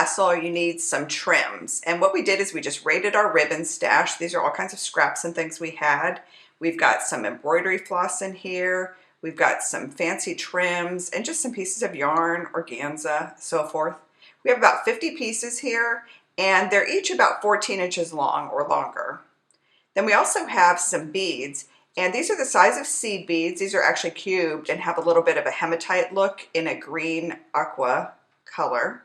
tassel, you need some trims. And what we did is we just raided our ribbon stash. These are all kinds of scraps and things we had. We've got some embroidery floss in here. We've got some fancy trims and just some pieces of yarn, organza, so forth. We have about 50 pieces here, and they're each about 14 inches long or longer. Then we also have some beads, and these are the size of seed beads. These are actually cubed and have a little bit of a hematite look in a green aqua color.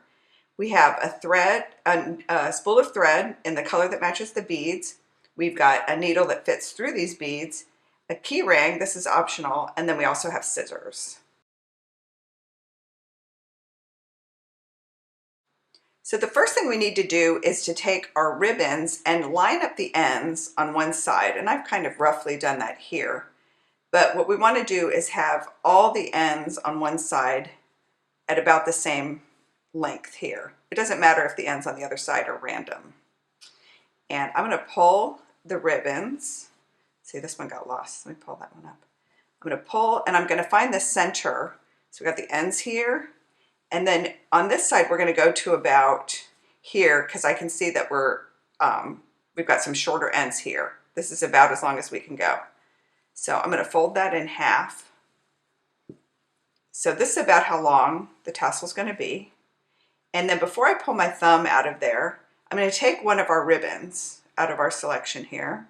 We have a thread, a spool of thread in the color that matches the beads. We've got a needle that fits through these beads, a key ring, this is optional, and then we also have scissors. So the first thing we need to do is to take our ribbons and line up the ends on one side, and I've kind of roughly done that here. But what we want to do is have all the ends on one side at about the same length here. It doesn't matter if the ends on the other side are random. And I'm going to pull the ribbons. See, this one got lost. Let me pull that one up. I'm going to pull, and I'm going to find the center. So we got the ends here. And then on this side, we're going to go to about here because I can see that we've got some shorter ends here. This is about as long as we can go. So I'm going to fold that in half. So this is about how long the tassel is going to be. And then before I pull my thumb out of there, I'm going to take one of our ribbons out of our selection here.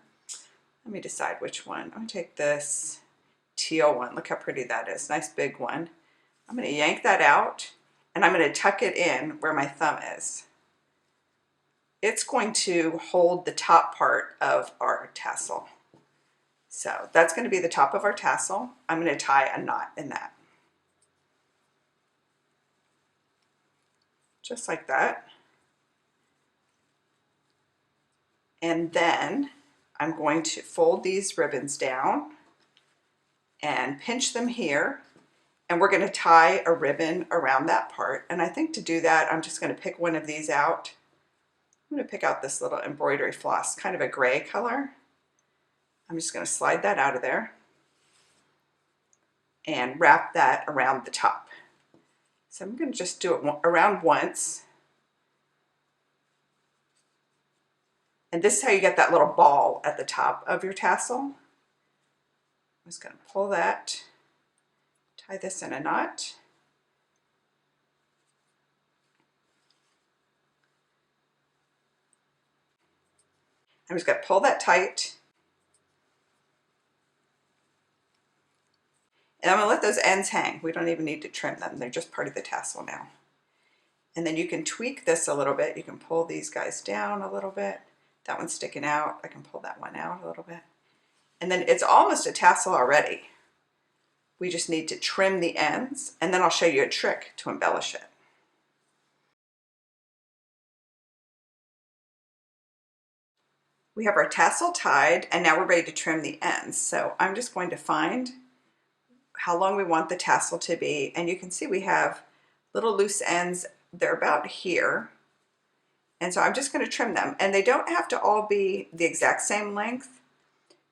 Let me decide which one. I'm going to take this teal one. Look how pretty that is. Nice big one. I'm going to yank that out, and I'm going to tuck it in where my thumb is. It's going to hold the top part of our tassel. So that's going to be the top of our tassel. I'm going to tie a knot in that. Just like that. And then I'm going to fold these ribbons down and pinch them here. And we're going to tie a ribbon around that part. And I think to do that, I'm just going to pick one of these out. I'm going to pick out this little embroidery floss, kind of a gray color. I'm just going to slide that out of there and wrap that around the top. So I'm going to just do it around once. And this is how you get that little ball at the top of your tassel. I'm just going to pull that, tie this in a knot. I'm just going to pull that tight. And I'm going to let those ends hang. We don't even need to trim them. They're just part of the tassel now. And then you can tweak this a little bit. You can pull these guys down a little bit. That one's sticking out. I can pull that one out a little bit. And then it's almost a tassel already. We just need to trim the ends, and then I'll show you a trick to embellish it. We have our tassel tied, and now we're ready to trim the ends. So I'm just going to find how long we want the tassel to be, and you can see we have little loose ends. They're about here. And so I'm just going to trim them, and they don't have to all be the exact same length.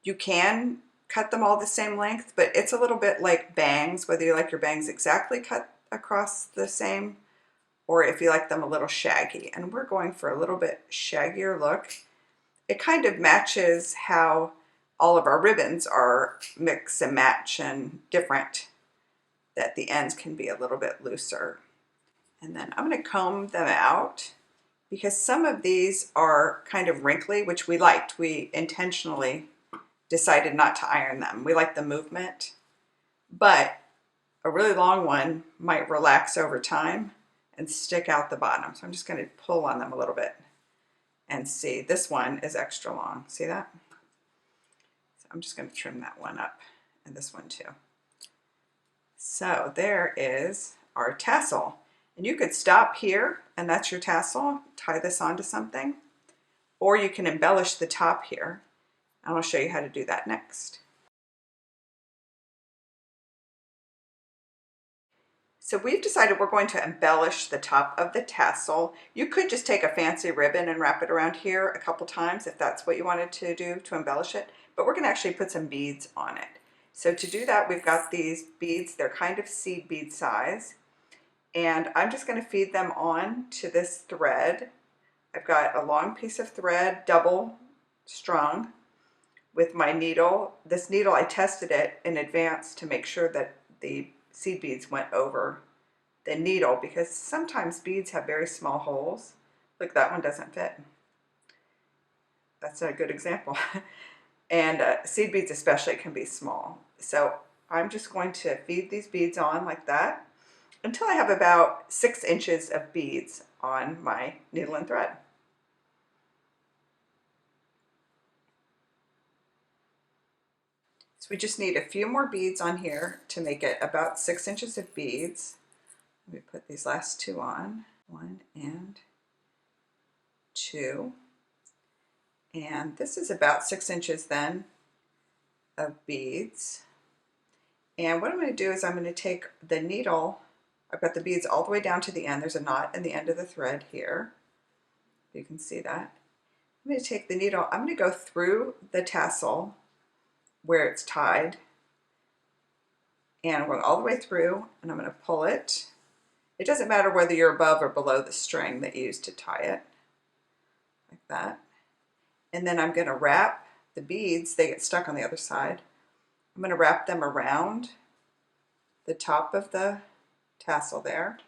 You can cut them all the same length, but it's a little bit like bangs, whether you like your bangs exactly cut across the same or if you like them a little shaggy. And we're going for a little bit shaggier look. It kind of matches how all of our ribbons are mix and match and different, that the ends can be a little bit looser. And then I'm going to comb them out because some of these are kind of wrinkly, which we liked. We intentionally decided not to iron them. We like the movement, but a really long one might relax over time and stick out the bottom. So I'm just going to pull on them a little bit and see. This one is extra long. See that? So I'm just going to trim that one up, and this one too. So there is our tassel. And you could stop here, and that's your tassel. Tie this onto something. Or you can embellish the top here. And I'll show you how to do that next. So we've decided we're going to embellish the top of the tassel. You could just take a fancy ribbon and wrap it around here a couple times if that's what you wanted to do to embellish it. But we're going to actually put some beads on it. So to do that, we've got these beads. They're kind of seed bead size. And I'm just going to feed them on to this thread. I've got a long piece of thread, double strung, with my needle. This needle, I tested it in advance to make sure that the seed beads went over the needle, because sometimes beads have very small holes. Look, that one doesn't fit. That's a good example. And seed beads especially can be small. So I'm just going to feed these beads on like that until I have about 6 inches of beads on my needle and thread. So we just need a few more beads on here to make it about 6 inches of beads. Let me put these last 2 on. 1 and 2. And this is about 6 inches then of beads. And what I'm going to do is I'm going to take the needle. I've got the beads all the way down to the end. There's a knot in the end of the thread here. You can see that. I'm going to take the needle. I'm going to go through the tassel where it's tied. And I'm going all the way through, and I'm going to pull it. It doesn't matter whether you're above or below the string that you used to tie it. Like that. And then I'm going to wrap the beads. They get stuck on the other side. I'm going to wrap them around the top of the tassel there.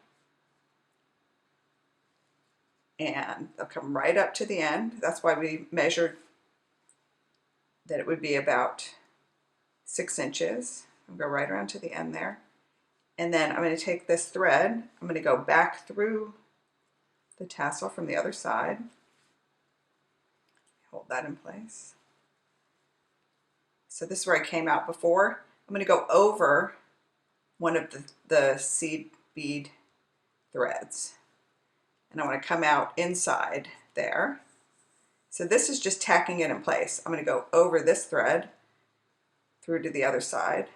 And they'll come right up to the end. That's why we measured that it would be about 6 inches. I'll go right around to the end there. And then I'm going to take this thread, I'm going to go back through the tassel from the other side. Hold that in place. So this is where I came out before. I'm going to go over one of the seed bead threads. And I want to come out inside there. So this is just tacking it in place. I'm going to go over this thread through to the other side.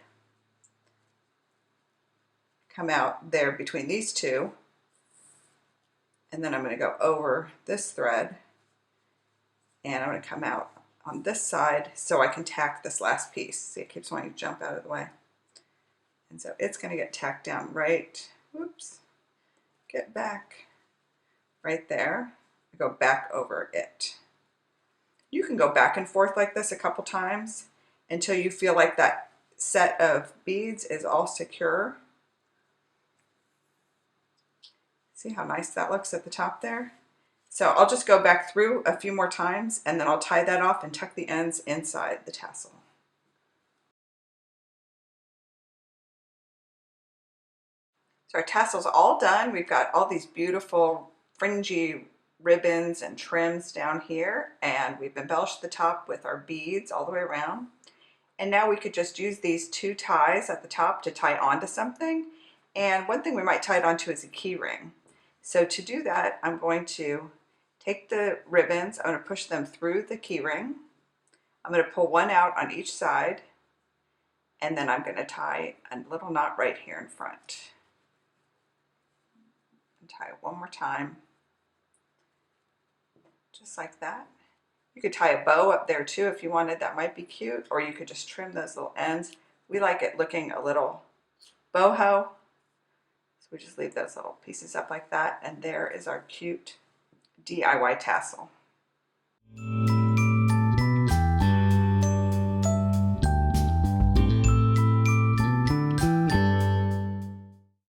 Come out there between these two. And then I'm going to go over this thread. And I'm going to come out on this side so I can tack this last piece. See, it keeps wanting to jump out of the way. And so it's going to get tacked down right, whoops, get back right there. I go back over it. You can go back and forth like this a couple times until you feel like that set of beads is all secure. See how nice that looks at the top there? So I'll just go back through a few more times, and then I'll tie that off and tuck the ends inside the tassel. So our tassel's all done. We've got all these beautiful fringy ribbons and trims down here, and we've embellished the top with our beads all the way around. And now we could just use these 2 ties at the top to tie onto something. And one thing we might tie it onto is a key ring. So to do that, I'm going to take the ribbons, I'm going to push them through the key ring. I'm going to pull one out on each side, and then I'm going to tie a little knot right here in front. And tie it one more time, just like that. You could tie a bow up there too if you wanted, that might be cute, or you could just trim those little ends. We like it looking a little boho, so we just leave those little pieces up like that, and there is our cute DIY tassel.